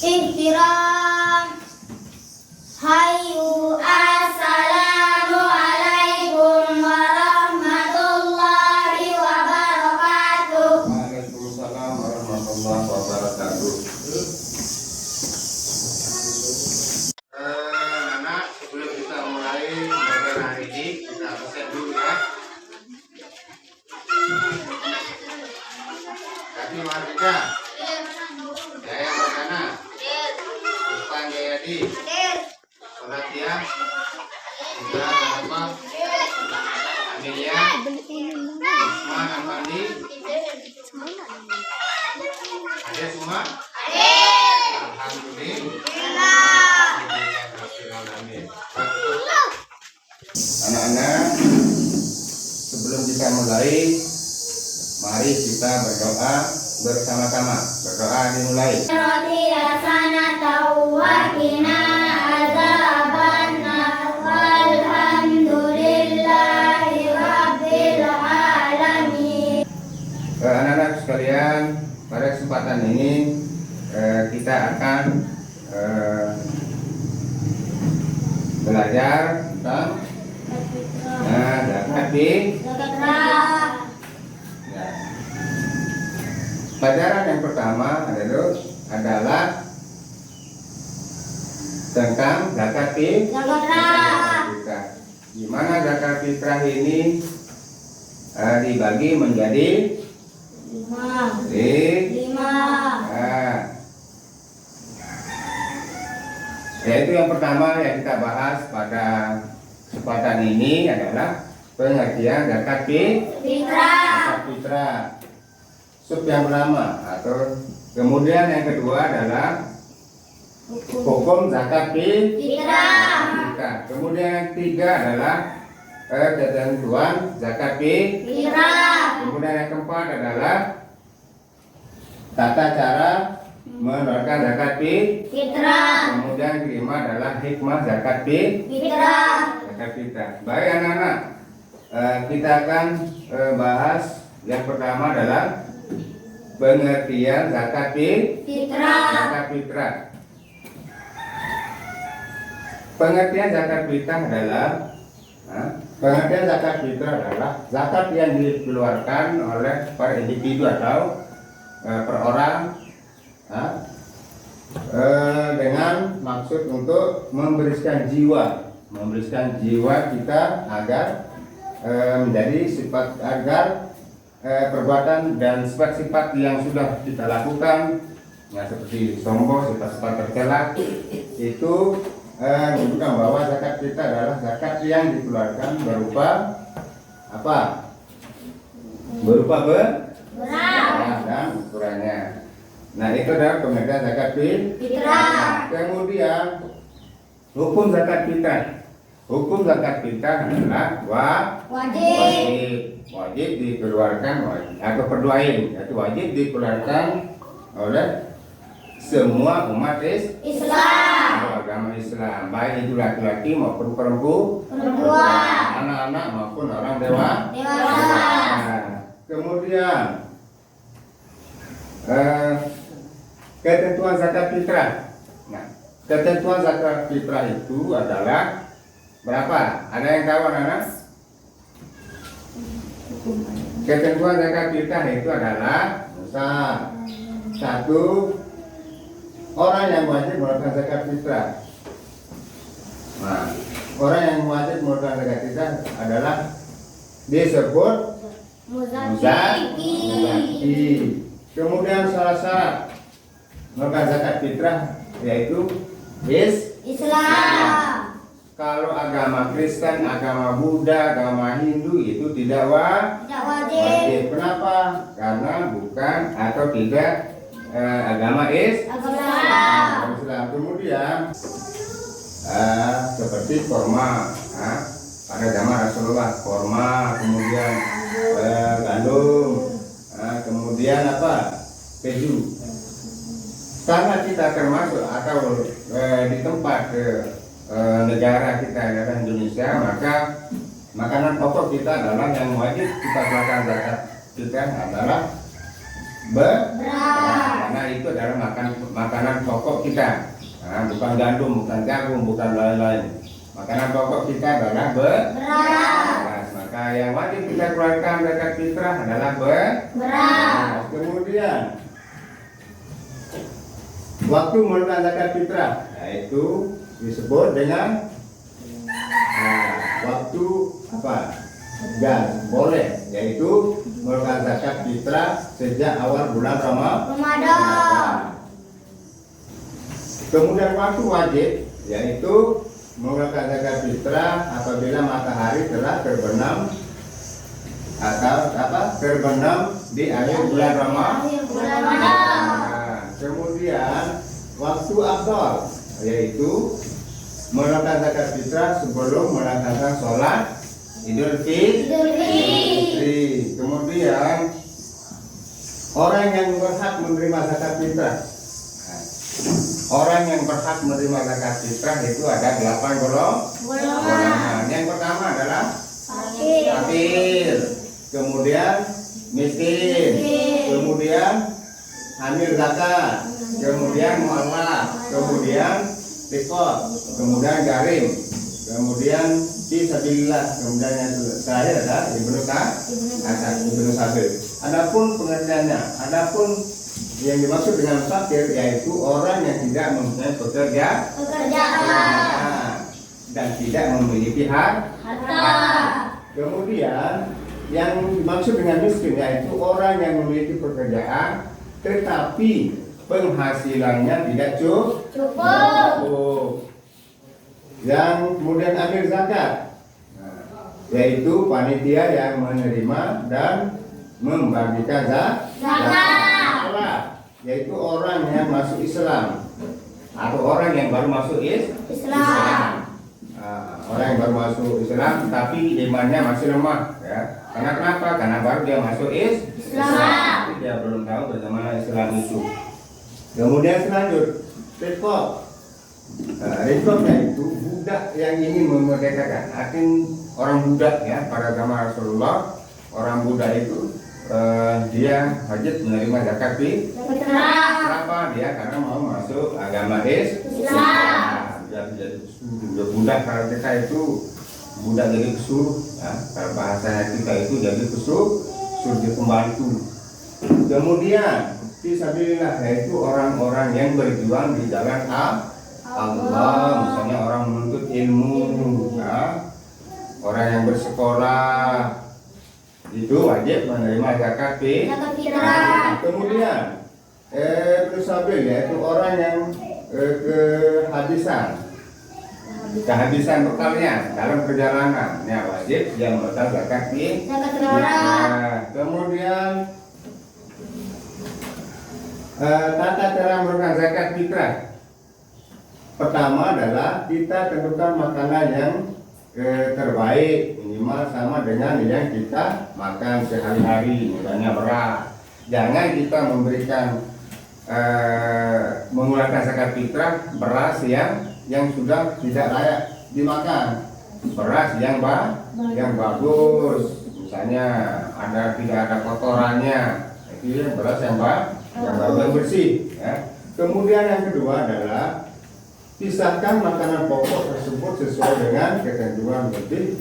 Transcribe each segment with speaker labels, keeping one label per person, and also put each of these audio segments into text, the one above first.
Speaker 1: Ihtiram. Hayu assalamualaikum warahmatullahi wabarakatuh.
Speaker 2: Waalaikumsalam warahmatullahi wabarakatuh. Anak, sebelum kita mulai belajar hari ini, kita absen dulu ya. Kaki Mardika, Jaya Mardana, Ipan Jayadi, Perhatian, Indra Rahmat, Amelia, Usman Amandi, ada semua? Alhamdulillah. Anak-anak, sebelum kita mulai, mari kita berdoa bersama-sama. Berdoa dimulai. Anak-anak sekalian, pada kesempatan ini kita akan belajar tentang zakat fitrah. Pelajaran yang pertama adalah tentang zakat fitrah. Di mana zakat fitrah ini dibagi menjadi 5. Yaitu yang pertama yang kita bahas pada kesempatan ini adalah pengertian zakat fitrah. Sub yang pertama atau kemudian yang kedua adalah hukum zakat fitrah. Kemudian yang ketiga adalah ketentuan zakat fitrah. Kemudian yang keempat adalah tata cara mengeluarkan zakat fitrah. Kemudian yang kelima adalah hikmah zakat fitrah. Baik anak-anak, kita akan bahas yang pertama adalah pengertian zakat fitrah. Pengertian zakat fitrah adalah zakat yang dikeluarkan oleh per individu atau per orang dengan maksud untuk membersihkan jiwa kita agar menjadi sifat perbuatan dan sifat-sifat yang sudah kita lakukan, seperti sombong, sifat-sifat tercela, itu menunjukkan bahwa zakat kita adalah zakat yang dikeluarkan berupa apa? Berupa berat dan ukurannya. Nah, itu adalah pengertian zakat fitrah. Kemudian hukum zakat fitrah. Hukum zakat fitrah adalah wajib dikeluarkan atau perduain, yaitu wajib dikeluarkan oleh semua umat Islam, agama Islam, baik itu laki-laki maupun perempuan, anak-anak maupun orang dewasa. Kemudian ketentuan zakat fitrah. Nah, ketentuan zakat fitrah itu adalah berapa? Ada yang tahu anak-anak? Ketentuan zakat fitrah itu adalah satu, orang yang wajib mengeluarkan zakat fitrah. Nah, orang yang wajib mengeluarkan zakat fitrah adalah disebut muzaki. Kemudian salah syarat mengeluarkan zakat fitrah yaitu Islam. Kalau agama Kristen, agama Buddha, agama Hindu itu tidak wajib. Kenapa? Karena bukan atau tidak agama Islam. Kemudian seperti korma, pada zaman Rasulullah korma, kemudian gandum, kemudian keju. Karena kita termasuk atau di tempat negara kita adalah Indonesia, maka makanan pokok kita adalah yang wajib kita keluarkan zakat kita adalah beras, karena itu adalah makanan pokok pokok kita. Nah, bukan gandum, bukan jagung, bukan lain-lain. Makanan pokok kita adalah beras. Maka yang wajib kita keluarkan zakat fitrah adalah beras. Kemudian waktu mengeluarkan zakat fitrah, yaitu disebut dengan waktu apa? Dan boleh, yaitu mengeluarkan zakat fitrah sejak awal bulan Ramadan. Kemudian waktu wajib, yaitu mengeluarkan zakat fitrah apabila matahari telah terbenam atau terbenam di akhir bulan Ramadan. Kemudian waktu afdal, yaitu mengeluarkan zakat fitrah sebelum melaksanakan sholat Idul Fitri. Kemudian orang yang berhak menerima zakat fitrah, orang yang berhak menerima zakat fitrah itu ada 8 golongan. Yang pertama adalah fakir, kemudian miskin, kemudian hamil zakat, kemudian mu'allaf, kemudian riqab, kemudian garim, kemudian fisabilillah, kemudian yang terakhir adalah ibnu sabil. Adapun pengertiannya, adapun yang dimaksud dengan fakir yaitu orang yang tidak mempunyai pekerjaan dan tidak memiliki harta. Kemudian yang dimaksud dengan miskin yaitu orang yang memiliki pekerjaan tetapi penghasilannya tidak cukup. Yang kemudian amil zakat, yaitu panitia yang menerima dan membagikan zakat, yaitu orang yang masuk Islam atau orang yang baru masuk Islam. Orang yang baru masuk Islam tapi imannya masih lemah, ya. Karena kenapa? Karena baru dia masuk Islam, tapi dia belum tahu bagaimana Islam itu. Kemudian selanjut riqab. Riqabnya itu budak yang ingin memerdekakan. Artinya orang budak, ya, pada zaman Rasulullah orang budak itu dia wajib menerima zakat fitrah. Kenapa? Dia karena mau masuk agama Islam. Jadi budak, kalau kita itu budak jadi pesuruh, ya. Kalau bahasanya kita itu jadi pesuruh pembantu. Kemudian fisabilillah, yaitu orang-orang yang berjuang di jalan Allah, misalnya orang menuntut ilmu, ya. Orang yang bersekolah itu wajib menerima zakat fitrah. Kemudian fisabil, yaitu orang yang kehabisan bekalnya dalam perjalanan, ya, wajib dia mengeluarkan zakat fitrah. Kemudian tata cara mengeluarkan zakat fitrah. Pertama adalah kita tentukan makanan yang terbaik, minimal sama dengan yang kita makan sehari-hari, misalnya beras. Jangan kita memberikan mengeluarkan zakat fitrah beras yang sudah tidak layak dimakan, beras yang bagus, misalnya tidak ada kotorannya, itu beras yang bagus, yang bersih, ya. Kemudian yang kedua adalah pisahkan makanan pokok tersebut sesuai dengan ketentuan lebih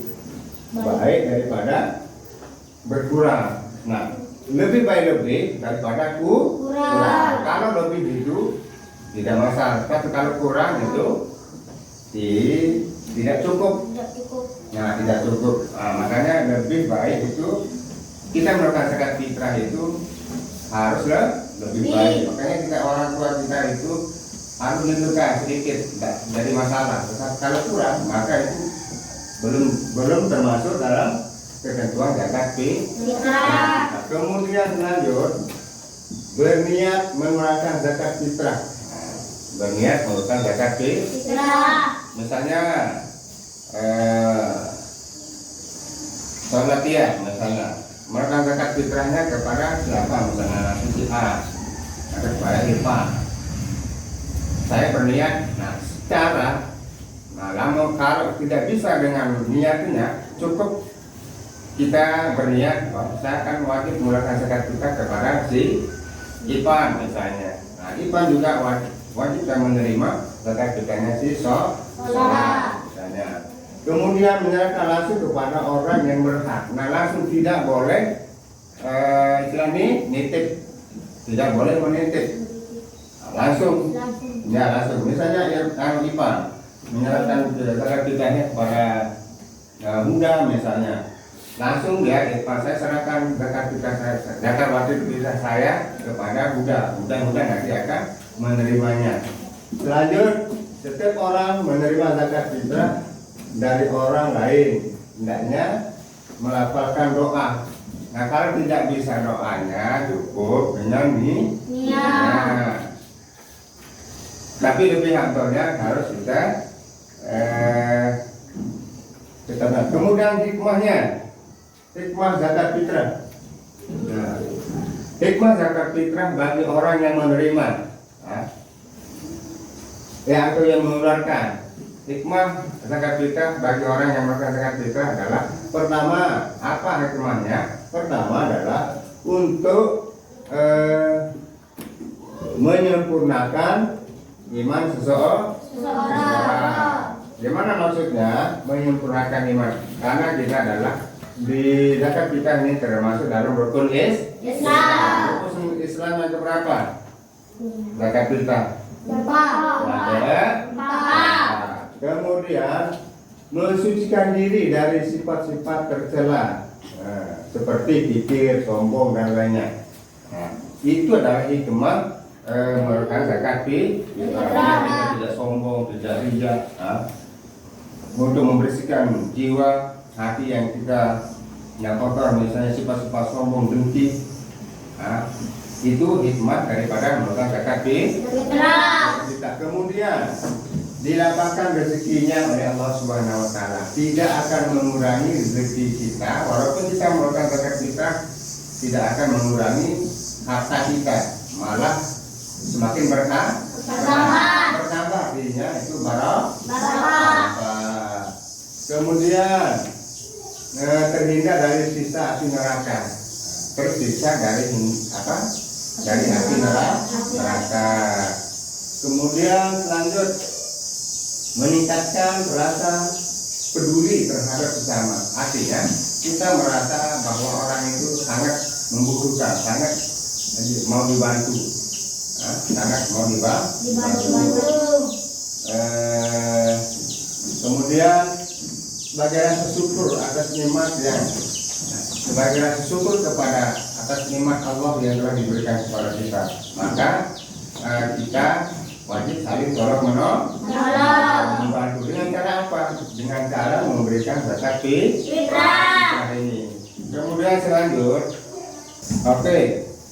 Speaker 2: baik daripada berkurang. Nah, lebih baik daripada kurang. Kalau lebih itu tidak masalah, tapi kalau kurang itu tidak cukup. Nah, tidak cukup. Nah, makanya lebih baik itu kita melakukan zakat fitrah itu harus lebih baik. Makanya kita orang tua kita itu harus menentukan sedikit, tidak jadi masalah. Tetapi kalau kurang, maka itu belum termasuk dalam ketentuan zakat fitrah. Nah, kemudian lanjut berniat mengeluarkan zakat fitrah. Berniat mengeluarkan zakat fitrah. Misalnya sholat dia, misalnya mengeluarkan zakat fitrahnya kepada siapa? Misalnya si A atau kepada Ipa. Saya berniat, namun kalau tidak bisa dengan niatnya, cukup kita berniat bahwa saya akan wajib mengeluarkan zakat fitrah kepada si Ipan misalnya. Nah, Ipan juga wajib kita menerima zakat fitrahnya si
Speaker 1: Sholat.
Speaker 2: misalnya. Kemudian menyerahkan langsung kepada orang yang berhak. Nah, langsung tidak boleh istilahnya nitip, tidak boleh menitip. Langsung, ya langsung. Misalnya yang IPA menyerahkan zakat fitrahnya kepada muda misalnya, langsung dia IPA saya serahkan zakat fitrah saya, zakat wajib fitrah saya kepada muda. Muda nanti akan menerimanya. Selanjut, setiap orang menerima zakat fitrah dari orang lain, hendaknya melafalkan doa. Nah, kalau tidak bisa doanya, cukup dengan
Speaker 1: Niat.
Speaker 2: nah, tapi lebih afdolnya harus kita kemudian hikmah zakat fitrah. Nah, hikmah zakat fitrah bagi orang yang menerima, atau yang mengeluarkan. Hikmah zakat fitrah bagi orang yang melakukan zakat fitrah adalah, pertama, apa hikmahnya? Pertama adalah untuk menyempurnakan iman seseorang. Gimana maksudnya menyempurnakan iman? Karena kita adalah di zakat fitrah ini termasuk dalam rukun
Speaker 1: Islam.
Speaker 2: Rukun Islam yang keberapa? Zakat fitrah. Ada. Kemudian mensucikan diri dari sifat-sifat tercela, seperti kikir, sombong dan lainnya. Itu adalah hikmah melakukan zakat fitrah. Tidak sombong, tidak ria, untuk membersihkan jiwa, hati yang kita yang kotor, misalnya sifat-sifat sombong, dengki. Itu hikmah daripada melakukan zakat fitrah. Kemudian dilapangkan rezekinya oleh Allah Subhanahu wa taala. Tidak akan mengurangi rezeki kita, walaupun kita melakukan zakat fitrah, tidak akan mengurangi harta kita, malah semakin bertambah artinya itu barokah. Kemudian terhindar dari sisa api neraka, tersiksa dari api neraka. Kemudian lanjut, meningkatkan rasa peduli terhadap sesama. Artinya kita merasa bahwa orang itu sangat membutuhkan, sangat mau dibantu, sangat mau dibantu. Kemudian sebagai rasa syukur atas nikmat sebagai rasa syukur kepada atas nikmat Allah yang telah diberikan kepada kita, maka kita wajib saling tolong membantu. Dengan cara apa? Dengan cara memberikan zakat fitrah ini. Kemudian selanjut, oke,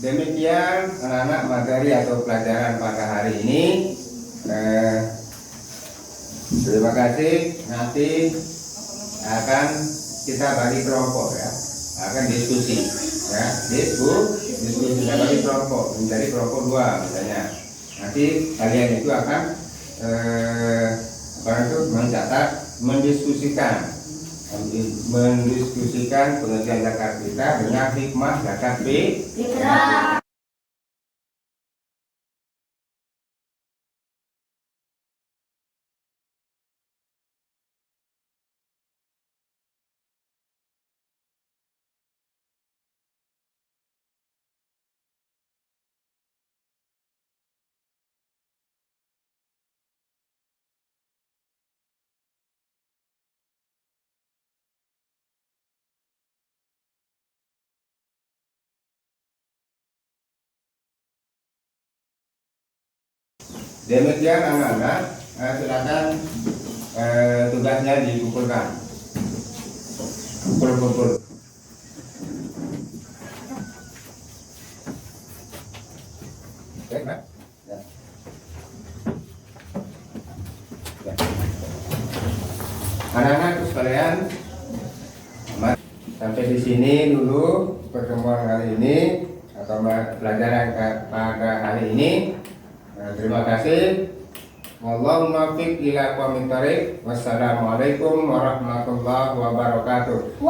Speaker 2: demikian anak-anak materi atau pelajaran pada hari ini. Terima kasih. Nanti akan kita bagi kelompok ya, akan diskusi ya, diskusi kita bagi kelompok menjadi kelompok 2 misalnya. Nanti kalian itu akan mencatat, mendiskusikan pengertian zakat fitrah dengan hikmah zakat fitrah. Demikian anak-anak, silakan tugasnya dikumpulkan. Kumpul. Oke, Pak. Ya. Anak-anak sekalian, sampai di sini dulu pertemuan kali ini atau pelajaran pada hari ini. Terima kasih. Wallahu muwaffiq ila aqwamit thoriq. Wassalamualaikum warahmatullahi wabarakatuh.